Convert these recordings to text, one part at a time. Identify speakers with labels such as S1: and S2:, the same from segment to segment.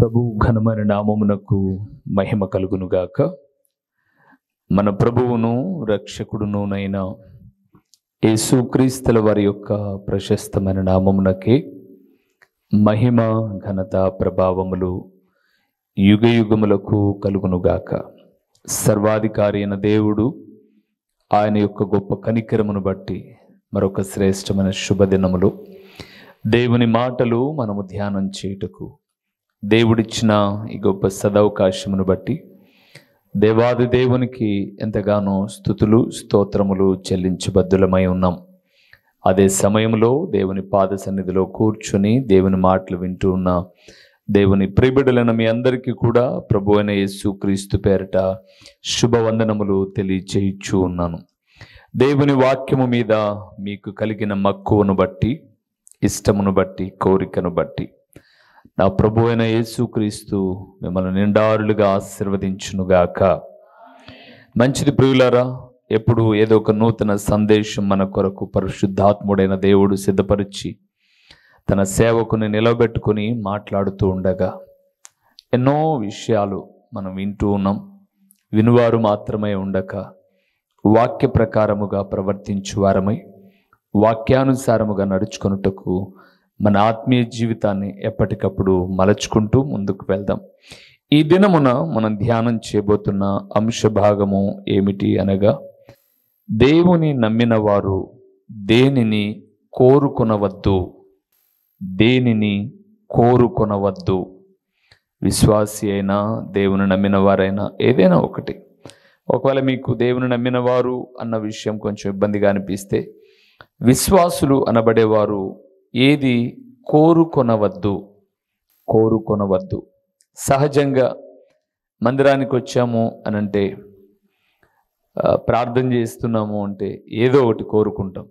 S1: ప్రభు ఘనమైన నామమునకు మహిమ కలుగునుగాక. మన ప్రభువును రక్షకుడునునైన యేసుక్రీస్తుల వారి యొక్క ప్రశస్తమైన నామమునకే మహిమ ఘనత ప్రభావములు యుగ యుగములకు కలుగునుగాక. సర్వాధికారి అయిన దేవుడు ఆయన యొక్క గొప్ప కనికరమును బట్టి మరొక శ్రేష్టమైన శుభదినములు దేవుని మాటలు మనము ధ్యానం చేయుటకు దేవుడిచ్చిన ఈ గొప్ప సదవకాశమును బట్టి దేవాది దేవునికి ఎంతగానో స్తుతులు స్తోత్రములు చెల్లించబద్దులమై ఉన్నాం. అదే సమయంలో దేవుని పాద సన్నిధిలో కూర్చుని దేవుని మాటలు వింటూ ఉన్న దేవుని ప్రియబిడ్డలైన మీ అందరికీ కూడా ప్రభు అయిన యేసుక్రీస్తు పేరిట శుభవందనములు తెలియచేయచ్చు ఉన్నాను. దేవుని వాక్యము మీద మీకు కలిగిన మక్కువను బట్టి, ఇష్టమును బట్టి, కోరికను బట్టి నా ప్రభు అయిన యేసుక్రీస్తు మిమ్మల్ని నిండారులుగా ఆశీర్వదించునుగాక. మంచిది ప్రియులారా, ఎప్పుడు ఏదో ఒక నూతన సందేశం మన కొరకు పరిశుద్ధాత్ముడైన దేవుడు సిద్ధపరిచి తన సేవకుని నిలబెట్టుకుని మాట్లాడుతూ ఉండగా ఎన్నో విషయాలు మనం వింటూ ఉన్నాం. వినువారు మాత్రమే ఉండక వాక్య ప్రకారముగా ప్రవర్తించువారమై వాక్యానుసారముగా నడుచుకొనుటకు మన ఆత్మీయ జీవితాన్ని ఎప్పటికప్పుడు మలచుకుంటూ ముందుకు వెళ్దాం. ఈ దినమున మనం ధ్యానం చేయబోతున్న అంశ భాగము ఏమిటి అనగా, దేవుని నమ్మిన వారు దేనిని కోరుకొనవద్దు. దేనిని కోరుకొనవద్దు. విశ్వాసి అయినా దేవుని నమ్మిన వారైనా ఏదైనా ఒకటి. ఒకవేళ మీకు దేవుని నమ్మిన వారు అన్న విషయం కొంచెం ఇబ్బందిగా అనిపిస్తే, విశ్వాసులు అనబడేవారు ఏది కోరుకొనవద్దు. కోరుకొనవద్దు. సహజంగా మందిరానికి వచ్చాము అనంటే, ప్రార్థన చేస్తున్నాము అంటే ఏదో ఒకటి కోరుకుంటాం.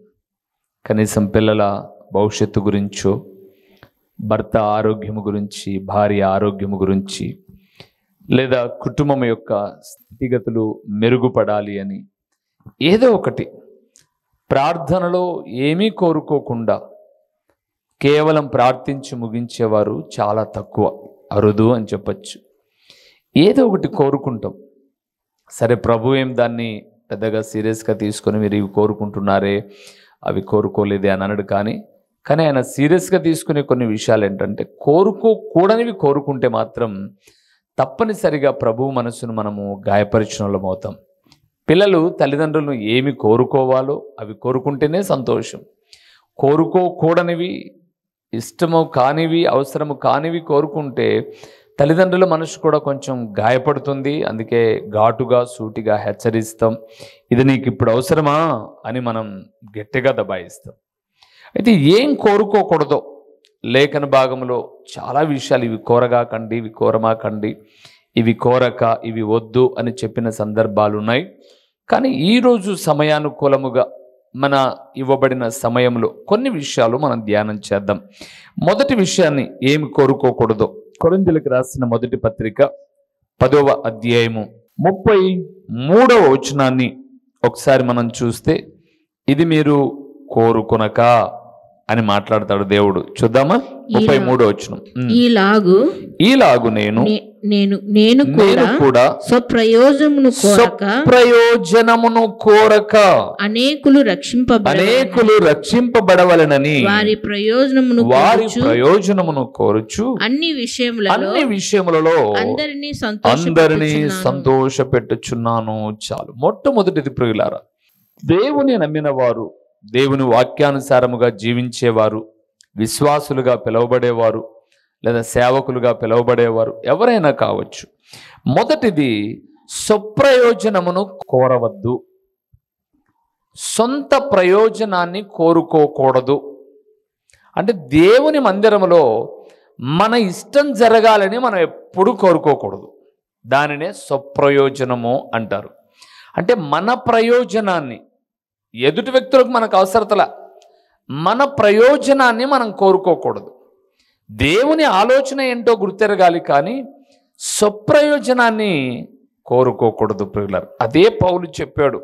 S1: కనీసం పిల్లల భవిష్యత్తు గురించో, భర్త ఆరోగ్యము గురించి, భార్య ఆరోగ్యము గురించి, లేదా కుటుంబం యొక్క స్థితిగతులు మెరుగుపడాలి అని ఏదో ఒకటి. ప్రార్థనలో ఏమీ కోరుకోకుండా కేవలం ప్రార్థించి ముగించేవారు చాలా తక్కువ, అరుదు అని చెప్పచ్చు. ఏదో ఒకటి కోరుకుంటాం. సరే, ప్రభు ఏం దాన్ని పెద్దగా సీరియస్గా తీసుకొని మీరు ఇవి కోరుకుంటున్నారే, అవి కోరుకోలేదే అని అనడు. కానీ ఆయన సీరియస్గా తీసుకునే కొన్ని విషయాలు ఏంటంటే, కోరుకోకూడనివి కోరుకుంటే మాత్రం తప్పనిసరిగా ప్రభువు మనసును మనము గాయపరిచిన వాళ్ళం అవుతాం. పిల్లలు తల్లిదండ్రులను ఏమి కోరుకోవాలో అవి కోరుకుంటేనే సంతోషం. కోరుకోకూడనివి, ఇష్టము కానివి, అవసరము కానివి కోరుకుంటే తల్లిదండ్రుల మనసు కూడా కొంచెం గాయపడుతుంది. అందుకే ఘాటుగా సూటిగా హెచ్చరిస్తాం. ఇది నీకు ఇప్పుడు అవసరమా అని మనం గట్టిగా దబాయిస్తాం. అయితే ఏం కోరుకోకూడదో లేఖన భాగంలో చాలా విషయాలు, ఇవి కోరగాకండి, ఇవి కోరమాకండి, ఇవి కోరక, ఇవి వద్దు అని చెప్పిన సందర్భాలు ఉన్నాయి. కానీ ఈరోజు సమయానుకూలముగా మన ఇవ్వబడిన సమయంలో కొన్ని విషయాలు మనం ధ్యానం చేద్దాం. మొదటి విషయాన్ని ఏమి కోరుకోకూడదో కొరింథీయులకు రాసిన మొదటి పత్రిక 10వ అధ్యాయము 33వ వచనాన్ని ఒకసారి మనం చూస్తే, ఇది మీరు కోరుకొనక అని మాట్లాడతాడు దేవుడు. చూద్దామా? 33వ వచనం. ఈలాగు నేను కూడా స్వప్రయోజనమును కోరక అనేకులు రక్షింపబడవలెనని వారి ప్రయోజనమును కోరుచు అన్ని విషయములలో అందరినీ సంతోషపెట్టుచున్నాను. చాలు. మొట్టమొదటిది ప్రియులారా, దేవుని నమ్మిన వారు, దేవుని వాక్యానుసారముగా జీవించేవారు, విశ్వాసులుగా పిలువబడేవారు లేదా సేవకులుగా పిలువబడేవారు ఎవరైనా కావచ్చు. మొదటిది, స్వప్రయోజనమును కోరవద్దు. సొంత ప్రయోజనాన్ని కోరుకోకూడదు. అంటే దేవుని మందిరములో మన ఇష్టం జరగాలని మనం ఎప్పుడూ కోరుకోకూడదు. దానినే స్వప్రయోజనము అంటారు. అంటే మన ప్రయోజనాన్ని, ఎదుటి వ్యక్తులకు మనకు అవసరతల, మన ప్రయోజనాన్ని మనం కోరుకోకూడదు. దేవుని ఆలోచన ఏంటో గుర్తెరగాలి, కానీ స్వప్రయోజనాన్ని కోరుకోకూడదు ప్రియులారా. అదే పౌలు చెప్పాడు,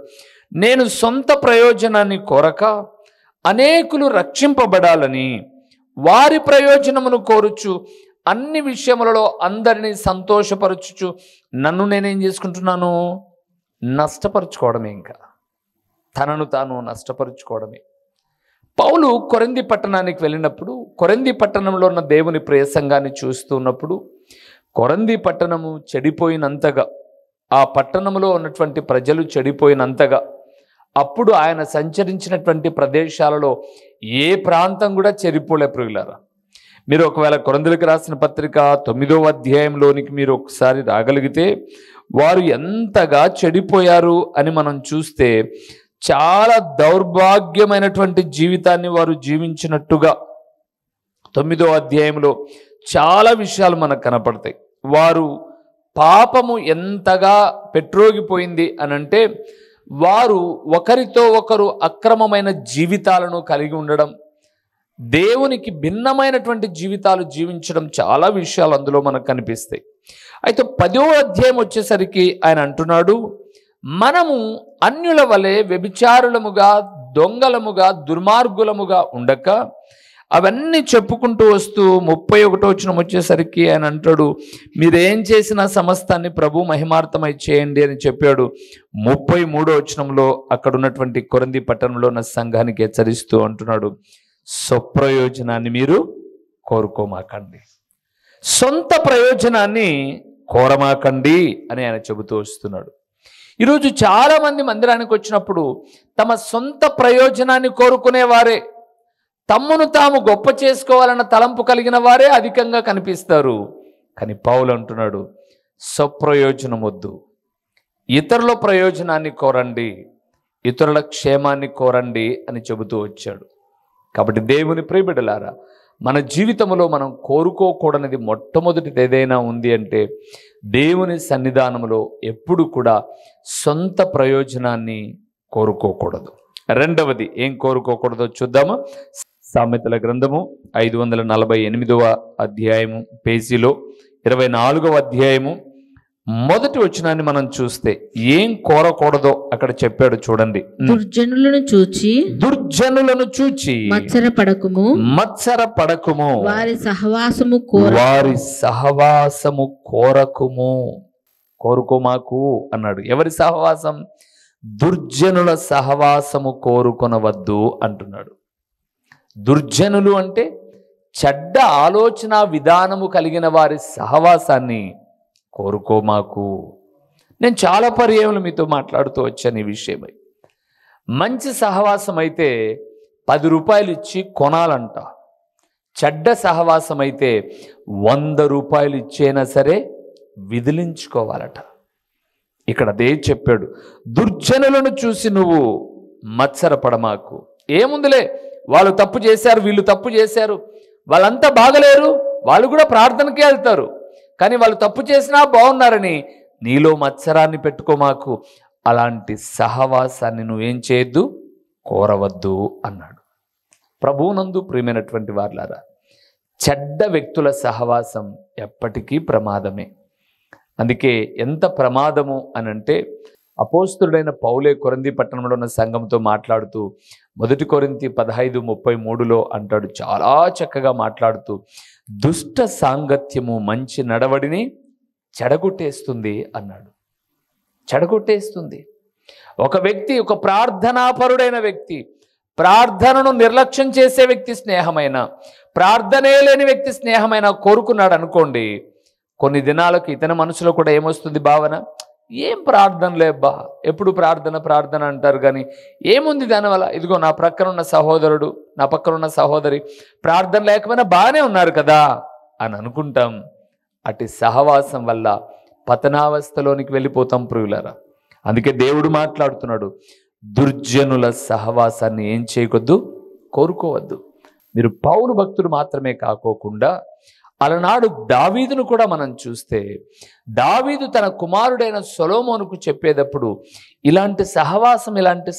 S1: నేను సొంత ప్రయోజనాన్ని కోరక అనేకులు రక్షింపబడాలని వారి ప్రయోజనమును కోరుచు అన్ని విషయములలో అందరినీ సంతోషపరచుచు నన్ను నేనేం చేసుకుంటున్నాను? నష్టపరుచుకోవడమే. ఇంకా తనను తాను నష్టపరుచుకోవడమే. పౌలు కొరింథీ పట్టణానికి వెళ్ళినప్పుడు, కొరింథీ పట్టణంలో ఉన్న దేవుని ప్రియ సంఘాన్ని చూస్తున్నప్పుడు, కొరింథీ పట్టణము చెడిపోయినంతగా, ఆ పట్టణంలో ఉన్నటువంటి ప్రజలు చెడిపోయినంతగా, అప్పుడు ఆయన సంచరించినటువంటి ప్రదేశాలలో ఏ ప్రాంతం కూడా చెడిపోలే ప్రియులారా. మీరు ఒకవేళ కొరింథీయులకు రాసిన పత్రిక 9వ అధ్యాయంలోనికి మీరు ఒకసారి రాగలిగితే, వారు ఎంతగా చెడిపోయారు అని మనం చూస్తే చాలా దౌర్భాగ్యమైనటువంటి జీవితాన్ని వారు జీవించినట్టుగా 9వ అధ్యాయంలో చాలా విషయాలు మనకు కనపడతాయి. వారు పాపము ఎంతగా పెట్రోగిపోయింది అనంటే, వారు ఒకరితో ఒకరు అక్రమమైన జీవితాలను కలిగి ఉండడం, దేవునికి భిన్నమైనటువంటి జీవితాలు జీవించడం, చాలా విషయాలు అందులో మనకు కనిపిస్తాయి. అయితే 10వ అధ్యాయం వచ్చేసరికి ఆయన అంటున్నాడు, మనము అన్యుల వలె వ్యభిచారులముగా, దొంగలముగా, దుర్మార్గులముగా ఉండక, అవన్నీ చెప్పుకుంటూ వస్తూ 31వ వచనం వచ్చేసరికి ఆయన అంటాడు, మీరేం చేసిన సమస్తాన్ని ప్రభు మహిమార్థమై చేయండి అని చెప్పాడు. 33వ వచనంలో అక్కడ ఉన్నటువంటి కొరింథీ పట్టణంలో ఉన్న సంఘానికి హెచ్చరిస్తూ అంటున్నాడు, స్వప్రయోజనాన్ని మీరు కోరుకోమాకండి, సొంత ప్రయోజనాన్ని కోరమాకండి అని ఆయన చెబుతూ వస్తున్నాడు. ఈరోజు చాలామంది మందిరానికి వచ్చినప్పుడు తమ సొంత ప్రయోజనాన్ని కోరుకునేవారే, తమ్మును తాము గొప్ప చేసుకోవాలన్న తలంపు కలిగిన వారే అధికంగా కనిపిస్తారు. కానీ పౌలు అంటున్నాడు, స్వప్రయోజనం వద్దు, ఇతరుల ప్రయోజనాన్ని కోరండి, ఇతరుల క్షేమాన్ని కోరండి అని చెబుతూ వచ్చాడు. కాబట్టి దేవుని ప్రియబిడ్డలారా, మన జీవితంలో మనం కోరుకోకూడనిది మొట్టమొదటిది ఏదైనా ఉంది అంటే, దేవుని సన్నిధానంలో ఎప్పుడు కూడా సొంత ప్రయోజనాన్ని కోరుకోకూడదు. రెండవది ఏం కోరుకోకూడదో చూద్దామా? సామెతల గ్రంథము 548వ అధ్యాయము పేజీలో 24వ అధ్యాయము మొదటి వచనాన్ని మనం చూస్తే ఏం కోరకూడదో అక్కడ చెప్పాడు చూడండి.
S2: దుర్జనులను చూచి
S1: మత్సరపడకుము,
S2: వారి సహవాసము
S1: కోరకుము. కోరుకోమాకు అన్నాడు. ఎవరి సహవాసం? దుర్జనుల సహవాసము కోరుకొనవద్దు అంటున్నాడు. దుర్జనులు అంటే చెడ్డ ఆలోచన విధానము కలిగిన వారి సహవాసాన్ని కోరుకోమాకు. నేను చాలా పర్యాయములు మీతో మాట్లాడుతూ వచ్చాను ఈ విషయమై. మంచి సహవాసం అయితే 10 రూపాయలు ఇచ్చి కొనాలంట, చెడ్డ సహవాసం అయితే 100 రూపాయలు ఇచ్చైనా సరే విదిలించుకోవాలట. ఇక్కడ అదే చెప్పాడు, దుర్జనులను చూసి నువ్వు మత్సరపడమాకు. ఏముందిలే, వాళ్ళు తప్పు చేశారు, వీళ్ళు తప్పు చేశారు, వాళ్ళంతా బాగలేరు, వాళ్ళు కూడా ప్రార్థనకే వెళ్తారు, కానీ వాళ్ళు తప్పు చేసినా బాగున్నారని నీలో మత్సరాన్ని పెట్టుకోమాకు. అలాంటి సహవాసాన్ని నువ్వేం చేయొద్దు, కోరవద్దు అన్నాడు. ప్రభువునందు ప్రియమైనటువంటి వారులారా, చెడ్డ వ్యక్తుల సహవాసం ఎప్పటికీ ప్రమాదమే. అందుకే ఎంత ప్రమాదము అనంటే, అపోస్తుడైన పౌలే కొరింథీ పట్టణంలో ఉన్న సంఘంతో మాట్లాడుతూ 1 కొరింథీ 15:33లో అంటాడు, చాలా చక్కగా మాట్లాడుతూ, దుష్ట సాంగత్యము మంచి నడవడిని చెడగొట్టేస్తుంది అన్నాడు. చెడగొట్టేస్తుంది. ఒక వ్యక్తి, ఒక ప్రార్థనాపరుడైన వ్యక్తి, ప్రార్థనను నిర్లక్ష్యం చేసే వ్యక్తి స్నేహమైన, ప్రార్థనే లేని వ్యక్తి స్నేహమైన కోరుకున్నాడు అనుకోండి, కొన్ని దినాలకు ఇతని మనసులో కూడా ఏమొస్తుంది భావన, ఏం ప్రార్థన లేబ్బా, ఎప్పుడు ప్రార్థన ప్రార్థన అంటారు కానీ ఏముంది దానివల్ల, ఇదిగో నా ప్రక్కన ఉన్న సహోదరుడు, నా పక్కన ఉన్న సహోదరి ప్రార్థన లేకపోయినా బాగానే ఉన్నారు కదా అని అనుకుంటాం. అటు సహవాసం వల్ల పతనావస్థలోనికి వెళ్ళిపోతాం ప్రియులారా. అందుకే దేవుడు మాట్లాడుతున్నాడు, దుర్జనుల సహవాసాన్ని ఏం చేయకొద్దు, కోరుకోవద్దు. మీరు పౌలు భక్తుడు మాత్రమే కాకోకుండా అలనాడు దావీదును కూడా మనం చూస్తే, దావీదు తన కుమారుడైన సొలొమోనుకు చెప్పేటప్పుడు ఇలాంటి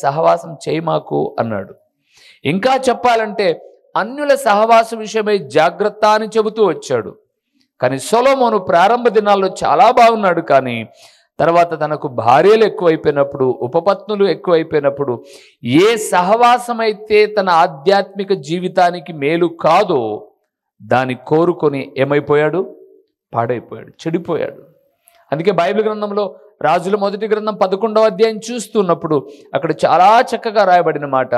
S1: సహవాసం చేయమాకు అన్నాడు. ఇంకా చెప్పాలంటే అన్యుల సహవాస విషయమై జాగ్రత్త అని చెబుతూ వచ్చాడు. కానీ సొలొమోను ప్రారంభ దినాల్లో చాలా బాగున్నాడు, కానీ తర్వాత తనకు భార్యలు ఎక్కువైపోయినప్పుడు, ఉపపత్నులు ఎక్కువైపోయినప్పుడు, ఏ సహవాసం అయితే తన ఆధ్యాత్మిక జీవితానికి మేలు కాదో దాన్ని కోరుకొని ఏమైపోయాడు? పాడైపోయాడు, చెడిపోయాడు. అందుకే బైబిల్ గ్రంథంలో రాజుల మొదటి గ్రంథం 11వ అధ్యాయం చూస్తున్నప్పుడు అక్కడ చాలా చక్కగా రాయబడిన మాట,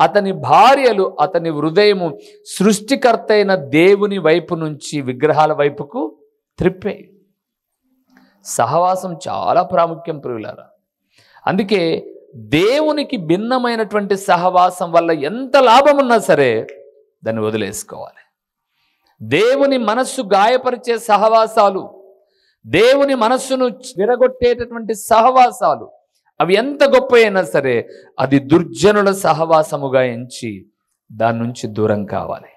S1: అతని భార్యలు అతని హృదయము సృష్టికర్త అయిన దేవుని వైపు నుంచి విగ్రహాల వైపుకు త్రిప్పాయి. సహవాసం చాలా ప్రాముఖ్యం ప్రియులారా. అందుకే దేవునికి భిన్నమైనటువంటి సహవాసం వల్ల ఎంత లాభం ఉన్నా సరే దాన్ని వదిలేసుకోవాలి. దేవుని మనస్సు గాయపరిచే సహవాసాలు, దేవుని మనస్సును విరగొట్టేటటువంటి సహవాసాలు, అవి ఎంత గొప్ప అయినా సరే అది దుర్జనుల సహవాసముగా ఎంచి దాని నుంచి దూరం కావాలి.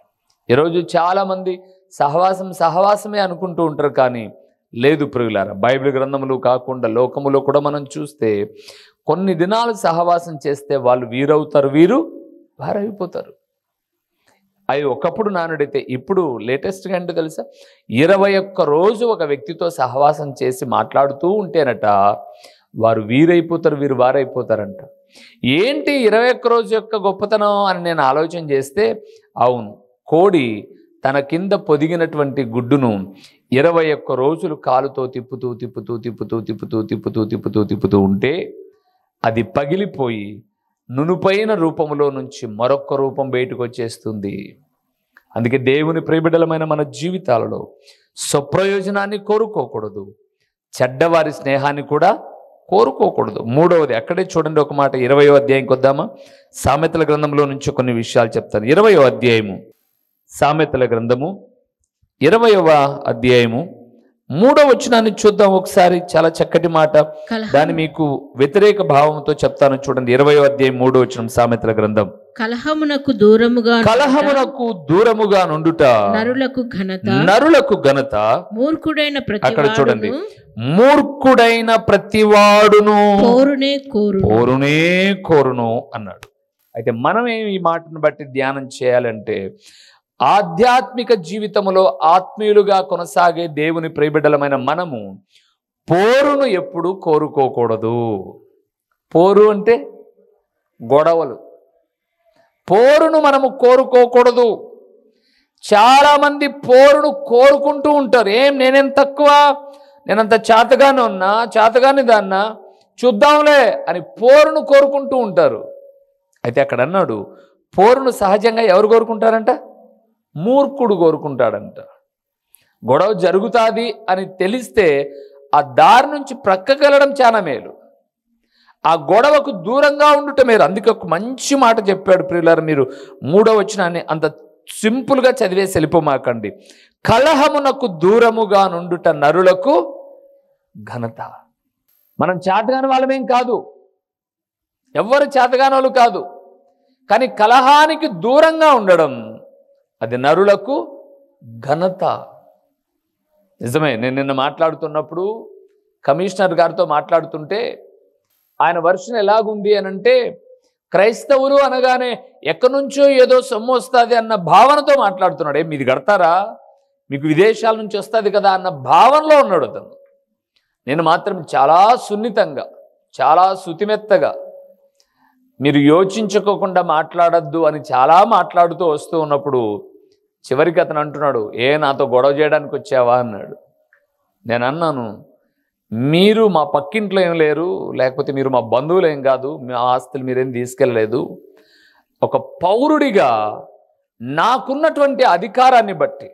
S1: ఈరోజు చాలామంది సహవాసమే అనుకుంటూ ఉంటారు, కానీ లేదు ప్రియులారా. బైబిల్ గ్రంథములు కాకుండా లోకములో కూడా మనం చూస్తే కొన్ని దినాలు సహవాసం చేస్తే వాళ్ళు వీరవుతారు, వీరు వారైపోతారు. అవి ఒకప్పుడు నానుడైతే ఇప్పుడు లేటెస్ట్గా అంటే తెలుసా, 21 రోజు ఒక వ్యక్తితో సహవాసం చేసి మాట్లాడుతూ ఉంటేనట వారు వీరైపోతారు, వీరు వారైపోతారంట. ఏంటి 21 రోజు యొక్క గొప్పతనం అని నేను ఆలోచన చేస్తే, అవును, కోడి తన కింద పొదిగినటువంటి గుడ్డును 21 రోజులు కాలుతో తిప్పుతూ తిప్పుతూ తిప్పుతూ తిప్పుతూ తిప్పుతూ తిప్పుతూ తిప్పుతూ ఉంటే అది పగిలిపోయి నునుపైన రూపంలో నుంచి మరొక రూపం బయటకు వచ్చేస్తుంది. అందుకే దేవుని ప్రియబిడ్డలమైన మన జీవితాలలో స్వప్రయోజనాన్ని కోరుకోకూడదు, చెడ్డవారి స్నేహాన్ని కూడా కోరుకోకూడదు. మూడవది అక్కడే చూడండి, ఒక మాట 20వ అధ్యాయంకి వద్దామా? సామెతల గ్రంథంలో నుంచి కొన్ని విషయాలు చెప్తాను. 20వ అధ్యాయము, సామెతల గ్రంథము 20వ అధ్యాయము 3వ వచనాన్ని చూద్దాం ఒకసారి. చాలా చక్కటి మాట, దాన్ని మీకు వ్యతిరేక భావంతో చెప్తాను చూడండి. 20వ అధ్యాయం 3వ వచనం, సామెతల గ్రంథం.
S2: కలహమునకు దూరముగా నుండుట నరులకు ఘనత, అక్కడ చూడండి, మూర్ఖుడైన ప్రతివాడును పోరునే కోరును అన్నాడు. అయితే మనమే ఈ మాటను బట్టి ధ్యానం చేయాలంటే, ఆధ్యాత్మిక జీవితంలో ఆత్మీయులుగా కొనసాగే దేవుని ప్రియబిడ్డలమైన మనము పోరును ఎప్పుడు కోరుకోకూడదు. పోరు అంటే గొడవలు. పోరును మనము కోరుకోకూడదు. చాలామంది పోరును కోరుకుంటూ ఉంటారు. నేనేం తక్కువ, నేనంత చేతగానే ఉన్నా, చేతగాని దాన్నా, చూద్దాంలే అని పోరును కోరుకుంటూ ఉంటారు. అయితే అక్కడ అన్నాడు, పోరును సహజంగా ఎవరు కోరుకుంటారంట? మూర్ఖుడు కోరుకుంటాడంట. గొడవ జరుగుతుంది అని తెలిస్తే ఆ దారి నుంచి ప్రక్కకెళ్ళడం చాలా మేలు, ఆ గొడవకు దూరంగా ఉండుట మేలు. అందుకే ఒక మంచి మాట చెప్పాడు ప్రియులారా. మీరు 3వ వచనాన్ని అంత సింపుల్గా చదివేసి వెళ్ళిపోమాకండి. కలహమునకు దూరముగా నుండుట నరులకు ఘనత. మనం చేతగాని వాళ్ళమేం కాదు, ఎవ్వరు చేతగాని వాళ్ళు కాదు, కానీ కలహానికి దూరంగా ఉండడం అది నరులకు ఘనత. నిజమే. నేను నిన్న మాట్లాడుతున్నప్పుడు కమిషనర్ గారితో మాట్లాడుతుంటే ఆయన వర్షన్ ఎలాగుంది అని అంటే, క్రైస్తవులు అనగానే ఎక్కడి నుంచో ఏదో సొమ్ము వస్తుంది అన్న భావనతో మాట్లాడుతున్నాడు. మీది కడతారా, మీకు విదేశాల నుంచి వస్తుంది కదా అన్న భావనలో ఉన్నాడు అతను. నేను మాత్రం చాలా సున్నితంగా, చాలా శుతిమెత్తగా, మీరు యోచించుకోకుండా మాట్లాడద్దు అని చాలా మాట్లాడుతూ వస్తూ ఉన్నప్పుడు చివరికి అతను అంటున్నాడు, నాతో గొడవ చేయడానికి వచ్చావా అన్నాడు. నేను అన్నాను, మీరు మా పక్కింట్లో ఏం లేరు, లేకపోతే మీరు మా బంధువులు ఏం కాదు, మా ఆస్తులు మీరేం తీసుకెళ్ళలేదు. ఒక పౌరుడిగా నాకున్నటువంటి అధికారాన్ని బట్టి,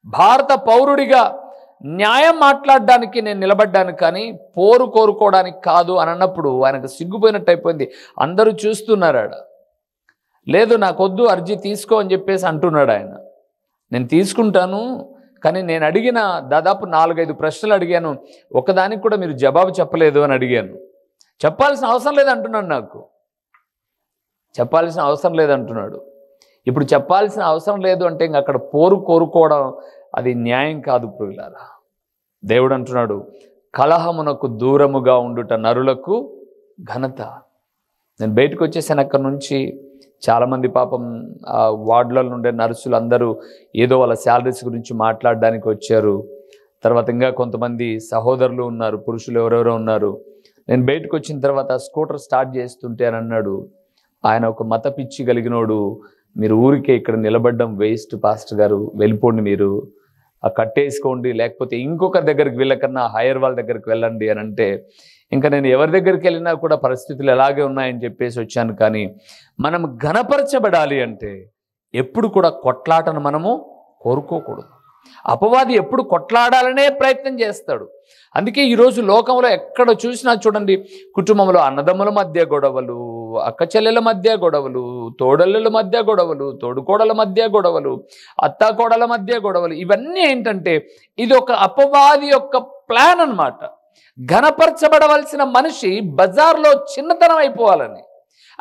S2: భారత పౌరుడిగా న్యాయం మాట్లాడడానికి నేను నిలబడ్డాను, కానీ పోరు కోరుకోవడానికి కాదు అని అన్నప్పుడు ఆయనకు సిగ్గుపోయినట్టు అయిపోయింది. అందరూ చూస్తున్నారాడ. లేదు, నాకొద్దు, అర్జీ తీసుకో అని చెప్పేసి అంటున్నాడు ఆయన. నేను తీసుకుంటాను, కానీ నేను అడిగిన దాదాపు 4-5 ప్రశ్నలు అడిగాను, ఒకదానికి కూడా మీరు జవాబు చెప్పలేదు అని అడిగాను. చెప్పాల్సిన అవసరం లేదంటున్నాడు, నాకు చెప్పాల్సిన అవసరం లేదంటున్నాడు. ఇప్పుడు చెప్పాల్సిన అవసరం లేదు అంటే ఇంక అక్కడ పోరు కోరుకోవడం అది న్యాయం కాదు ప్రియులారా. దేవుడు అంటున్నాడు, కలహమునకు దూరముగా ఉండుట నరులకు ఘనత. నేను బయటకు వచ్చేసాను అక్కడి నుంచి. చాలామంది పాపం ఆ వార్డులలో ఉండే నర్సులు అందరూ ఏదో వాళ్ళ శాలరీస్ గురించి మాట్లాడడానికి వచ్చారు. తర్వాత ఇంకా కొంతమంది సహోదరులు ఉన్నారు, పురుషులు ఎవరెవరో ఉన్నారు. నేను బయటకు వచ్చిన తర్వాత స్కూటర్ స్టార్ట్ చేస్తుంటే అని అన్నాడు, ఆయన ఒక మత పిచ్చి కలిగినోడు,
S1: మీరు ఊరికే ఇక్కడ నిలబడ్డం వేస్ట్ పాస్టర్ గారు, వెళ్ళిపోండి, మీరు ఆ కట్టేసుకోండి, లేకపోతే ఇంకొక దగ్గరికి వెళ్ళకన్నా హైయర్ వాళ్ళ దగ్గరికి వెళ్ళండి అని అంటే, ఇంకా నేను ఎవరి దగ్గరికి వెళ్ళినా కూడా పరిస్థితులు ఎలాగే ఉన్నాయని చెప్పేసి వచ్చాను. కానీ మనం ఘనపరచబడాలి అంటే ఎప్పుడు కూడా కొట్లాటను మనము కోరుకోకూడదు. అపవాది ఎప్పుడు కొట్లాడాలనే ప్రయత్నం చేస్తాడు. అందుకే ఈరోజు లోకంలో ఎక్కడ చూసినా చూడండి, కుటుంబంలో అన్నదమ్ముల మధ్య గొడవలు, అక్క చెల్లెల మధ్య గొడవలు, తోడళ్ళ మధ్య గొడవలు, తోడుకోడల మధ్య గొడవలు, అత్తాకోడల మధ్య గొడవలు. ఇవన్నీ ఏంటంటే ఇది ఒక అపవాది యొక్క ప్లాన్ అన్నమాట. ఘనపరచబడవలసిన మనిషి బజార్లో చిన్నతనం అయిపోవాలని.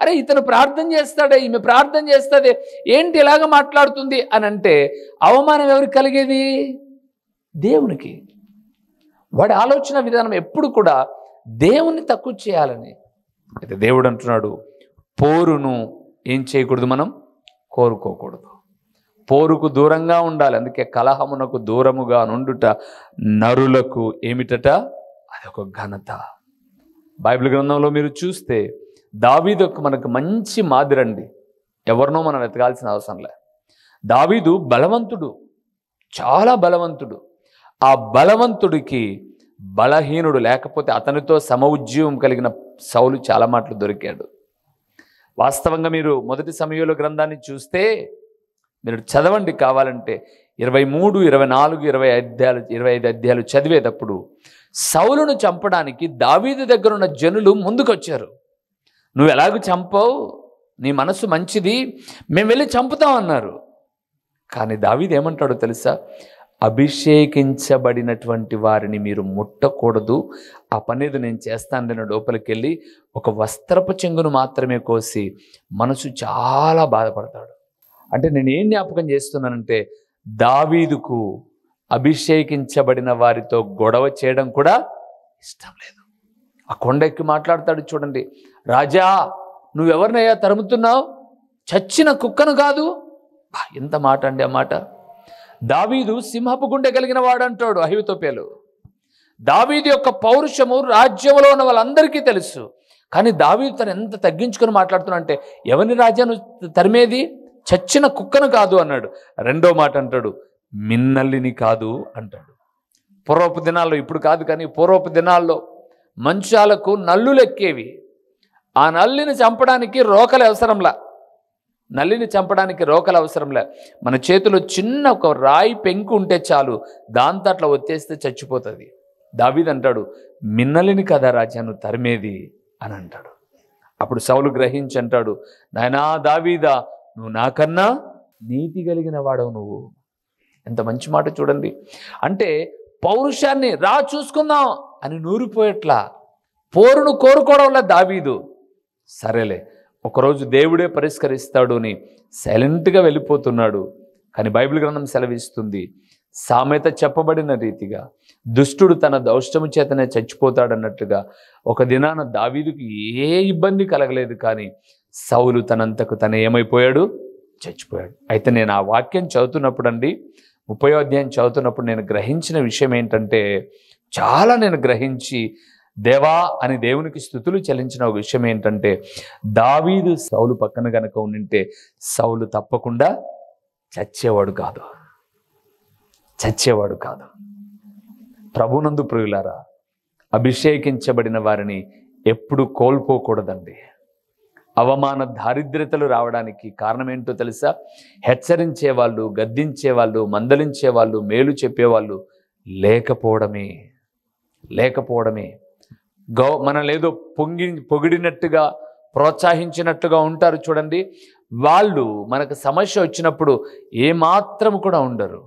S1: అరే ఇతను ప్రార్థన చేస్తాడే, ఈమె ప్రార్థన చేస్తాడే, ఏంటి ఇలాగ మాట్లాడుతుంది అని అంటే అవమానం ఎవరికి కలిగేది? దేవునికి. వాడి ఆలోచన విధానం ఎప్పుడు కూడా దేవుణ్ణి తక్కువ చేయాలని. అయితే దేవుడు అంటున్నాడు, పోరును ఏం చేయకూడదు, మనం కోరుకోకూడదు, పోరుకు దూరంగా ఉండాలి. అందుకే కలహమునకు దూరముగా నుండుట నరులకు ఏమిటట, అదొక ఘనత. బైబిల్ గ్రంథంలో మీరు చూస్తే దావీదు మనకు మంచి మాదిరండి. ఎవరినో మనం వెతకాల్సిన అవసరం లే. దావీదు బలవంతుడు, చాలా బలవంతుడు. ఆ బలవంతుడికి బలహీనుడు, లేకపోతే అతనితో సమఉజ్జీవం కలిగిన సౌలు చాలా మాటలు దొరికాడు. వాస్తవంగా మీరు మొదటి సమూయేలు గ్రంథాన్ని చూస్తే మీరు చదవండి కావాలంటే 23, 24, 25 అధ్యాయాలు చదివేటప్పుడు సౌలును చంపడానికి దావీదు దగ్గర ఉన్న జనులు ముందుకొచ్చారు. నువ్వు ఎలాగూ చంపావు, నీ మనసు మంచిది, మేము వెళ్ళి చంపుతాం అన్నారు. కానీ దావీదు ఏమంటాడో తెలుసా? అభిషేకించబడినటువంటి వారిని మీరు ముట్టకూడదు, ఆ పనేది నేను చేస్తాను. లోపలికి వెళ్ళి ఒక వస్త్రపు చెంగును మాత్రమే కోసి మనసు చాలా బాధపడతాడు. అంటే నేను ఏం జ్ఞాపకం చేస్తున్నానంటే, దావీదుకు అభిషేకించబడిన వారితో గొడవ చేయడం కూడా ఇష్టం లేదు. ఆ కొండ ఎక్కి మాట్లాడతాడు చూడండి, రాజా నువ్వెవరినయ్యా తరుముతున్నావు, చచ్చిన కుక్కను కాదు. ఎంత మాట అండి ఆ మాట. దావీదు సింహపు గుండె కలిగిన వాడు అంటాడు అహీతోపెలు. దావీదు యొక్క పౌరుషము రాజ్యంలో ఉన్న వాళ్ళందరికీ తెలుసు. కానీ దావీదు తను ఎంత తగ్గించుకొని మాట్లాడుతున్నా అంటే, ఎవరిని రాజాను తరిమేది, చచ్చిన కుక్కను కాదు అన్నాడు. రెండో మాట అంటాడు, మిన్నల్లిని కాదు అంటాడు. పూర్వపు దినాల్లో, ఇప్పుడు కాదు కానీ పూర్వపు దినాల్లో మంచాలకు నల్లులు ఎక్కేవి. ఆ నల్లిని చంపడానికి రోకలు అవసరంలా, నల్లిని చంపడానికి రోకలు అవసరంలే. మన చేతిలో చిన్న ఒక రాయి పెంకు ఉంటే చాలు, దాంతో అట్లా ఒత్తేస్తే చచ్చిపోతుంది. దావీదు అంటాడు, మిన్నలిని కదా రాజా నువ్వు తరిమేది అని అంటాడు. అప్పుడు సౌలు గ్రహించి అంటాడు, నాయనా దావీదా, నువ్వు నాకన్నా నీతి కలిగిన వాడవు నువ్వు. ఎంత మంచి మాట చూడండి. అంటే పౌరుషాన్ని రా చూసుకుందాం అని నూరిపోయేట్లా పోరును కోరుకోవడం వల్ల దావీదు సరేలే ఒకరోజు దేవుడే పరిష్కరిస్తాడు అని సైలెంట్గా వెళ్ళిపోతున్నాడు. కానీ బైబిల్ గ్రంథం సెలవిస్తుంది, సామెత చెప్పబడిన రీతిగా దుష్టుడు తన దౌష్టము చేతనే చచ్చిపోతాడన్నట్టుగా ఒక దినాన దావీదుకి ఏ ఇబ్బంది కలగలేదు. కానీ సౌలు తనంతకు తన ఏమైపోయాడు, చచ్చిపోయాడు. అయితే నేను ఆ వాక్యం చదువుతున్నప్పుడు అండి, 30వ అధ్యాయం చదువుతున్నప్పుడు నేను గ్రహించిన విషయం ఏంటంటే, చాలా నేను గ్రహించి దేవా అని దేవునికి స్తుతులు చెల్లించిన ఒక విషయం ఏంటంటే, దావీదు సౌలు పక్కన గనక ఉండింటే సౌలు తప్పకుండా చచ్చేవాడు కాదు, చచ్చేవాడు కాదు. ప్రభునందు ప్రియులారా, అభిషేకించబడిన వారిని ఎప్పుడు కోల్పోకూడదండి. అవమాన దారిద్ర్యతలు రావడానికి కారణం ఏంటో తెలుసా? హెచ్చరించేవాళ్ళు, గద్దించేవాళ్ళు, మందలించేవాళ్ళు, మేలు చెప్పేవాళ్ళు లేకపోవడమే. మనలేదో పొగిడినట్టుగా ప్రోత్సహించినట్టుగా ఉంటారు చూడండి, వాళ్ళు మనకు సమస్య వచ్చినప్పుడు ఏమాత్రం కూడా ఉండరు.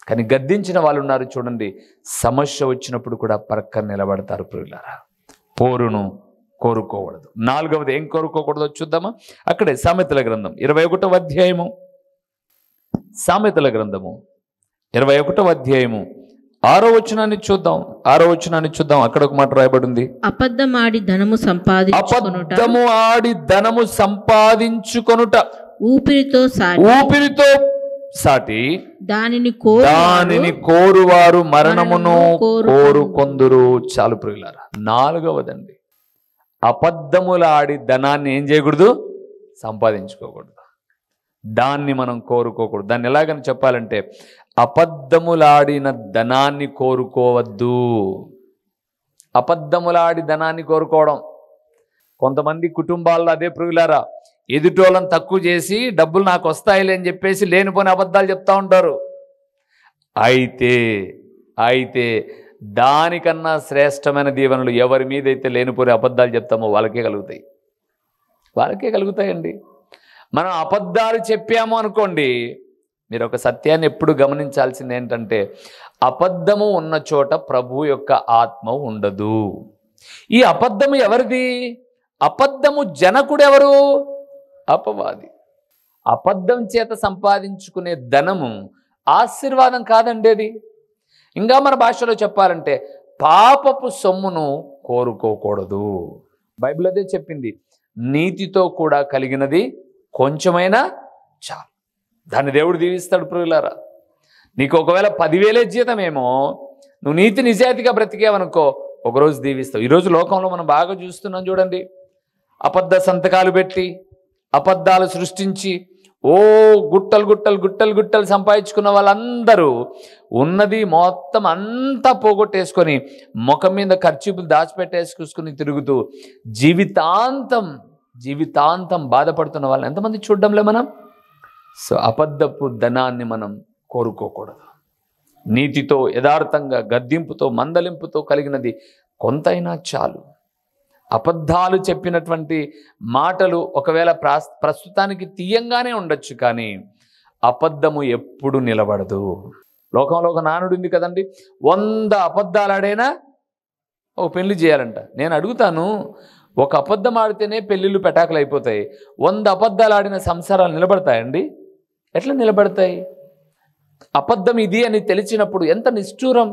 S1: కానీ గద్దించిన వాళ్ళు ఉన్నారు చూడండి, సమస్య వచ్చినప్పుడు కూడా పక్కన నిలబడతారు. ప్రియులారా, పోరును కోరుకోకూడదు. 4వది ఏం కోరుకోకూడదో చూద్దామా? అక్కడే సామెతల గ్రంథం 21వ అధ్యాయము, సామెతల గ్రంథము 21వ అధ్యాయము 6వ వచనాన్ని చూద్దాం. 6వ వచనాన్ని చూద్దాం. అక్కడ ఒక మాట రాయబడింది,
S2: అబద్ధమాడి ధనము
S1: సంపాదించుకొనుట ఊపిరితో సాటి దానిని కోరువారు మరణమును కోరుకొందురు. చాలు ప్రియులారా. 4వదండి, అబద్ధములాడి ధనాన్ని ఏం చేయకూడదు, సంపాదించుకోకూడదు. దాన్ని మనం కోరుకోకూడదు. దాన్ని ఎలాగని చెప్పాలంటే, అబద్ధములాడిన ధనాన్ని కోరుకోవద్దు. అబద్ధములాడి ధనాన్ని కోరుకోవడం. కొంతమంది కుటుంబాల్లో అదే ప్రియులారా, ఎదుటోళ్ళని తక్కువ చేసి డబ్బులు నాకు వస్తాయిలే అని చెప్పేసి లేనిపోని అబద్ధాలు చెప్తా ఉంటారు. అయితే దానికన్నా శ్రేష్టమైన దీవెనలు ఎవరి మీదైతే లేనిపోని అబద్ధాలు చెప్తామో వాళ్ళకే కలుగుతాయండి. మనం అబద్ధాలు చెప్పాము అనుకోండి, మీరు ఒక సత్యాన్ని ఎప్పుడు గమనించాల్సింది ఏంటంటే, అబద్ధము ఉన్న చోట ప్రభు యొక్క ఆత్మ ఉండదు. ఈ అబద్ధము ఎవరిది? అబద్ధము జనకుడు ఎవరు? అపవాది. అబద్ధం చేత సంపాదించుకునే ధనము ఆశీర్వాదం కాదండి అది. ఇంకా మన భాషలో చెప్పాలంటే, పాపపు సొమ్మును కోరుకోకూడదు. బైబిల్ అదే చెప్పింది, నీతితో కూడా కలిగినది కొంచెమైనా చాలు, దాన్ని దేవుడు దీవిస్తాడు. ప్రియులారా, నీకు ఒకవేళ 10,000 జీతమేమో, నువ్వు నీతి నిజాయితీగా బ్రతికేవనుకో, ఒకరోజు దీవిస్తావు. ఈరోజు లోకంలో మనం బాగా చూస్తున్నాం చూడండి, అబద్ధ సంతకాలు పెట్టి అబద్ధాలు సృష్టించి గుట్టలు సంపాదించుకున్న వాళ్ళందరూ ఉన్నది మొత్తం అంతా పోగొట్టేసుకొని ముఖం మీద ఖర్చులు దాచిపెట్టేసుకుని తిరుగుతూ జీవితాంతం బాధపడుతున్న వాళ్ళని ఎంతమంది చూడడంలే మనం. సో అబద్ధపు ధనాన్ని మనం కోరుకోకూడదు. నీతితో, యథార్థంగా, గద్దింపుతో, మందలింపుతో కలిగినది కొంతైనా చాలు. అబద్ధాలు చెప్పినటువంటి మాటలు ఒకవేళ ప్రస్తుతానికి తీయంగానే ఉండొచ్చు, కానీ అబద్ధము ఎప్పుడు నిలబడదు. లోకంలో ఒక నానుడు ఉంది కదండి, 100 అబద్ధాలు ఆడైనా ఒక పెళ్లి చేయాలంట. నేను అడుగుతాను, ఒక అబద్ధం ఆడితేనే పెళ్ళిళ్ళు పెటాకులు అయిపోతాయి, 100 అబద్ధాలు ఆడిన సంసారాలు నిలబడతాయండి? ఎట్లా నిలబడతాయి? అబద్ధం ఇది అని తెలిసినప్పుడు ఎంత నిష్ఠూరం,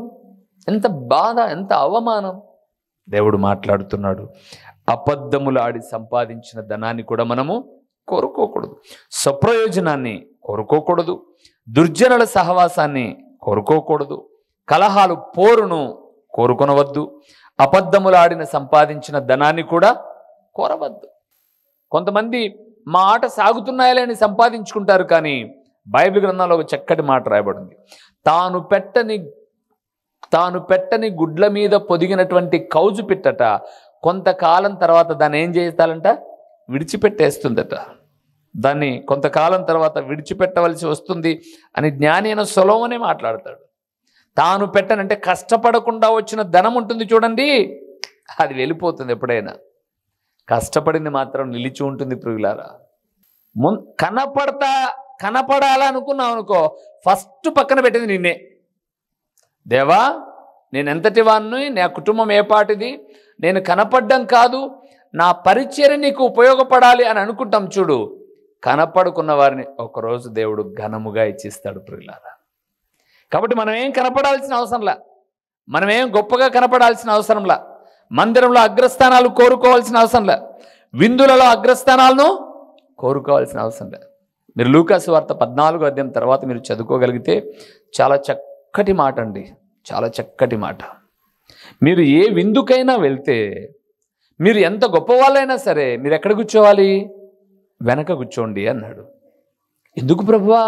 S1: ఎంత బాధ, ఎంత అవమానం. దేవుడు మాట్లాడుతున్నాడు, అబద్ధములు ఆడి సంపాదించిన ధనాన్ని కూడా మనము కోరుకోకూడదు, స్వప్రయోజనాన్ని కోరుకోకూడదు, దుర్జనుల సహవాసాన్ని కోరుకోకూడదు, కలహాలు, పోరును కోరుకొనవద్దు, అబద్ధములు ఆడిన సంపాదించిన ధనాన్ని కూడా కోరవద్దు. కొంతమంది మా ఆట సాగుతున్నాయని సంపాదించుకుంటారు, కానీ బైబిల్ గ్రంథంలో ఒక చక్కటి మాట రాయబడింది, తాను పెట్టని గుడ్ల మీద పొదిగినటువంటి కౌజు పిట్టట కొంతకాలం తర్వాత దాన్ని ఏం చేస్తాలంట? విడిచిపెట్టేస్తుందట. దాన్ని కొంతకాలం తర్వాత విడిచిపెట్టవలసి వస్తుంది అని జ్ఞాని అయిన సొలొమోనే మాట్లాడతాడు. తాను పెట్టనంటే కష్టపడకుండా వచ్చిన ధనం ఉంటుంది చూడండి, అది వెళ్ళిపోతుంది ఎప్పుడైనా. కష్టపడింది మాత్రం నిలిచి ఉంటుంది. ప్రియులారా, కనపడాలనుకున్నావు అనుకో, ఫస్ట్ పక్కన పెట్టింది నిన్నే. దేవా, నేను ఎంతటి వాడిని, నా కుటుంబం ఏపాటిది, నేను కనపడ్డం కాదు, నా పరిచర్య నీకు ఉపయోగపడాలి అని అనుకుంటాం చూడు. కనపడుకున్న వారిని ఒకరోజు దేవుడు ఘనముగా ఇచ్చిస్తాడు. ప్రియులారా, కాబట్టి మనం ఏం కనపడాల్సిన అవసరంలా, మనం ఏం గొప్పగా కనపడాల్సిన అవసరంలా, మందిరంలో అగ్రస్థానాలు కోరుకోవాల్సిన అవసరంలా, విందులలో అగ్రస్థానాలను కోరుకోవాల్సిన అవసరంలా. మీరు లూకా సువార్త 14వ అధ్యాయం తర్వాత మీరు చదువుకోగలిగితే చాలా చక్కటి మాట అండి, చాలా చక్కటి మాట. మీరు ఏ విందుకైనా వెళ్తే, మీరు ఎంత గొప్పవాళ్ళైనా సరే, మీరు ఎక్కడ కూర్చోవాలి? వెనక కూర్చోండి అన్నాడు. ఎందుకు ప్రభువా,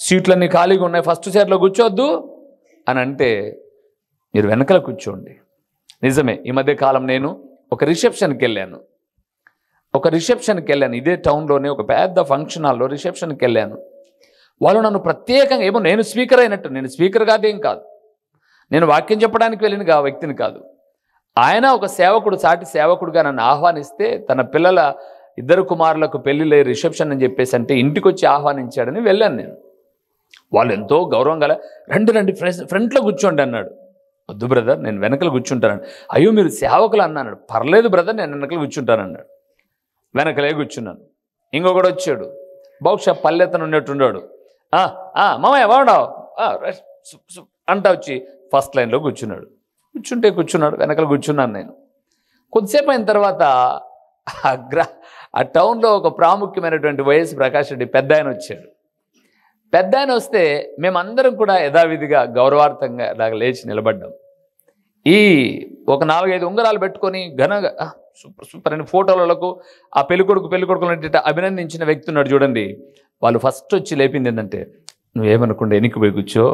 S1: సీట్లన్నీ ఖాళీగా ఉన్నాయి, ఫస్ట్ చైర్లో కూర్చోవద్దు అని అంటే, మీరు వెనకల కూర్చోండి. నిజమే, ఈ మధ్య కాలం నేను ఒక రిసెప్షన్కి వెళ్ళాను. ఇదే టౌన్లోనే ఒక పెద్ద ఫంక్షన్ హాల్లో రిసెప్షన్కి వెళ్ళాను. వాళ్ళు నన్ను ప్రత్యేకంగా, ఏమో నేను స్పీకర్ అయినట్టు, నేను స్పీకర్ కాదేం కాదు, నేను వాక్యం చెప్పడానికి వెళ్ళిన వ్యక్తిని కాదు, ఆయన ఒక సేవకుడు, సాటి సేవకుడుగా నన్ను ఆహ్వానిస్తే, తన పిల్లల 2 కుమారులకు పెళ్లిళ్ళ రిసెప్షన్ అని చెప్పేసి అంటే ఇంటికి వచ్చి ఆహ్వానించాడని వెళ్ళాను నేను. వాళ్ళు ఎంతో గౌరవం గల, రండి ఫ్రంట్లో కూర్చోండి అన్నాడు. వద్దు బ్రదర్, నేను వెనకలు కూర్చుంటాను. అయ్యో మీరు సేవకులు అన్నాడు. పర్లేదు బ్రదర్, నేను వెనకలు కూర్చుంటానన్నాడు. వెనకలే కూర్చున్నాను. ఇంకొకడు వచ్చాడు, బహుశా పల్లెతను ఉన్నట్టున్నాడు. మామయ్య బాగున్నావు అంటా వచ్చి ఫస్ట్ లైన్లో కూర్చున్నాడు. వెనకలు కూర్చున్నాను నేను. కొద్దిసేపు అయిన తర్వాత ఆ టౌన్లో ఒక ప్రాముఖ్యమైనటువంటి వైఎస్ ప్రకాష్ రెడ్డి పెద్ద ఆయన వచ్చాడు. పెద్ద ఆయన వస్తే మేమందరం కూడా యథావిధిగా గౌరవార్థంగా ఇలాగ లేచి నిలబడ్డాం. ఒక 4-5 ఉంగరాలు పెట్టుకొని ఘనంగా సూపర్ అని ఫోటోలకు ఆ పెళ్ళికొడుకులను అభినందించిన వ్యక్తి ఉన్నాడు చూడండి, వాళ్ళు ఫస్ట్ వచ్చి లేపింది ఏంటంటే, నువ్వేమనుకుండా వెనక్కి పోయి కూర్చో,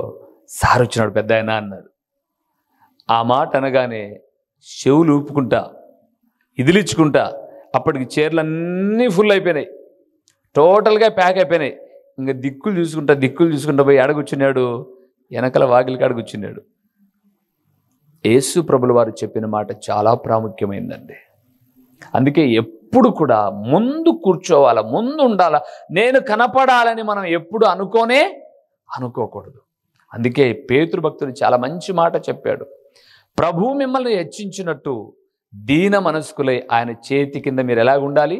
S1: సార్ వచ్చినాడు పెద్ద ఆయన అన్నారు. ఆ మాట అనగానే చెవులు ఊపుకుంటా ఇదిలించుకుంటా, అప్పటికి చైర్లన్నీ ఫుల్ అయిపోయినాయి, టోటల్గా ప్యాక్ అయిపోయినాయి. ఇంకా దిక్కులు చూసుకుంటా పోయి కూర్చున్నాడు, వెనకల వాకిలి కాడ కూర్చున్నాడు. యేసు ప్రభుల వారు చెప్పిన మాట చాలా ప్రాముఖ్యమైందండి. అందుకే ఎప్పుడు కూడా ముందు కూర్చోవాలా, ముందు ఉండాలా, నేను కనపడాలని మనం ఎప్పుడు అనుకోకూడదు. అందుకే పేతురు భక్తుడు చాలా మంచి మాట చెప్పాడు. ప్రభు మిమ్మల్ని హెచ్చించినట్టు దీన మనస్కులై ఆయన చేతి కింద మీరు ఎలాగ ఉండాలి?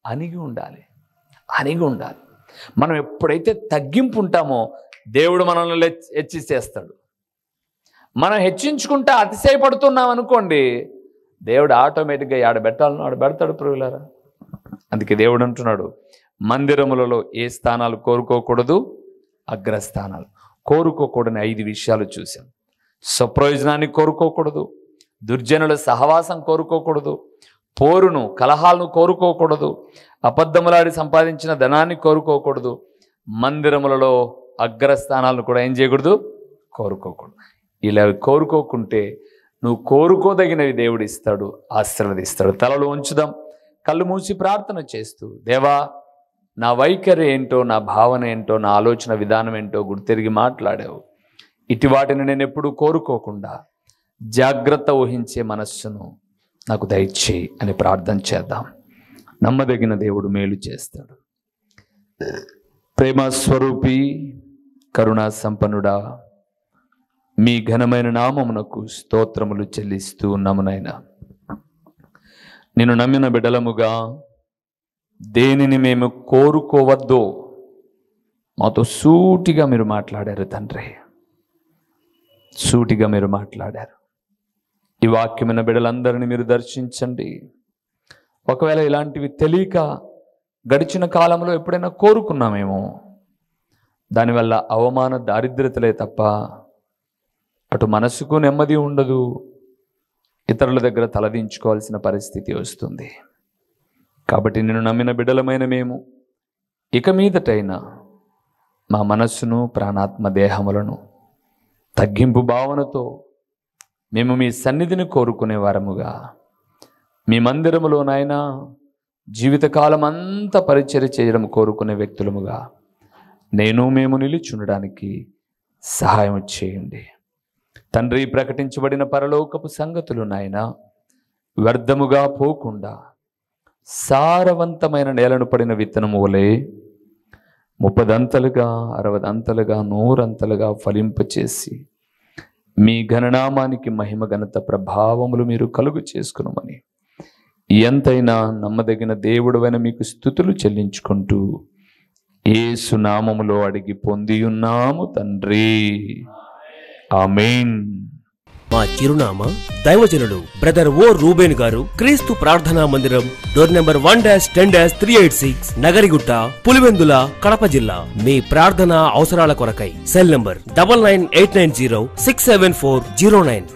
S1: అణిగి ఉండాలి. మనం ఎప్పుడైతే తగ్గింపు ఉంటామో దేవుడు మనల్ని హెచ్చిస్తేస్తాడు. మనం హెచ్చించుకుంటా అతిశయపడుతున్నాం అనుకోండి, దేవుడు ఆటోమేటిక్గా ఆడ పెడతాడు ప్రియులారా. అందుకే దేవుడు అంటున్నాడు, మందిరములలో ఏ స్థానాలు కోరుకోకూడదు? అగ్రస్థానాలు. కోరుకోకూడని 5 విషయాలు చూసాం. స్వప్రయోజనాన్ని కోరుకోకూడదు, దుర్జనుల సహవాసం కోరుకోకూడదు, పోరును కలహాలను కోరుకోకూడదు, అబద్ధములాడి సంపాదించిన ధనాన్ని కోరుకోకూడదు, మందిరములలో అగ్రస్థానాలను కూడా ఏం చేయకూడదు? కోరుకోకూడదు. ఇలా కోరుకోకుంటే నువ్వు కోరుకోదగినవి దేవుడు ఇస్తాడు, ఆశీర్వదిస్తాడు. తలలు ఉంచుదాం, కళ్ళు మూసి ప్రార్థన చేస్తూ, దేవా నా వైఖరి ఏంటో, నా భావన ఏంటో, నా ఆలోచన విధానం ఏంటో గుర్తెరిగి మాట్లాడావు. ఇటు వాటిని నేను ఎప్పుడూ కోరుకోకుండా జాగ్రత్త ఊహించే మనస్సును నాకు దయచేయి అని ప్రార్థన చేద్దాం. నమ్మదగిన దేవుడు మేలు చేస్తాడు. ప్రేమ స్వరూపి, కరుణా సంపన్నుడా, మీ ఘనమైన నామమునకు స్తోత్రములు చెల్లిస్తూ ఉన్నాము నాయనా. నిన్ను నమ్మిన బిడ్డలముగా దేనిని మేము కోరుకోవద్దో మాతో సూటిగా మీరు మాట్లాడారు తండ్రి, సూటిగా మీరు మాట్లాడారు. ఈ వాక్యమైన బిడ్డలందరినీ మీరు దర్శించండి. ఒకవేళ ఇలాంటివి తెలియక గడిచిన కాలంలో ఎప్పుడైనా కోరుకున్నామేమో, దానివల్ల అవమాన దారిద్రతలే తప్ప అటు మనసుకు నెమ్మది ఉండదు, ఇతరుల దగ్గర తలదించుకోవాల్సిన పరిస్థితి వస్తుంది. కాబట్టి నిన్ను నమ్మిన బిడ్డలమైన మేము ఇక మీదటైనా మా మనస్సును, ప్రాణాత్మ, దేహములను తగ్గింపు భావనతో మేము మీ సన్నిధిని కోరుకునే వారముగా, మీ మందిరములోనైనా జీవితకాలం అంతా పరిచర్య చేయడం కోరుకునే వ్యక్తులముగా మేము నిలిచుండడానికి సహాయం చేయండి తండ్రి. ప్రకటించబడిన పరలోకపు సంగతులు నాయనా వ్యర్థముగా పోకుండా సారవంతమైన నేలను పడిన విత్తనము వలె 30 అంతలుగా, 60 అంతలుగా, 100 అంతలుగా ఫలింపచేసి మీ ఘననామానికి మహిమ, ఘనత, ప్రభావములు మీరు కలుగు చేసుకునమని ఎంతైనా నమ్మదగిన దేవుడవైన మీకు స్తుతులు చెల్లించుకుంటూ యేసు నామములో అడిగి పొందియున్నాము తండ్రి, ఆమేన్.
S3: మా చిరునామా దైవజనుడు బ్రదర్ ఓ రూబేన్ గారు, క్రీస్తు ప్రార్థనా మందిరం, డోర్ నెంబర్ 1-10-386, నగరిగుట్ట, పులివెందుల, కడప జిల్లా. మీ ప్రార్థనా అవసరాల కొరకై సెల్ నంబర్ 9989067409.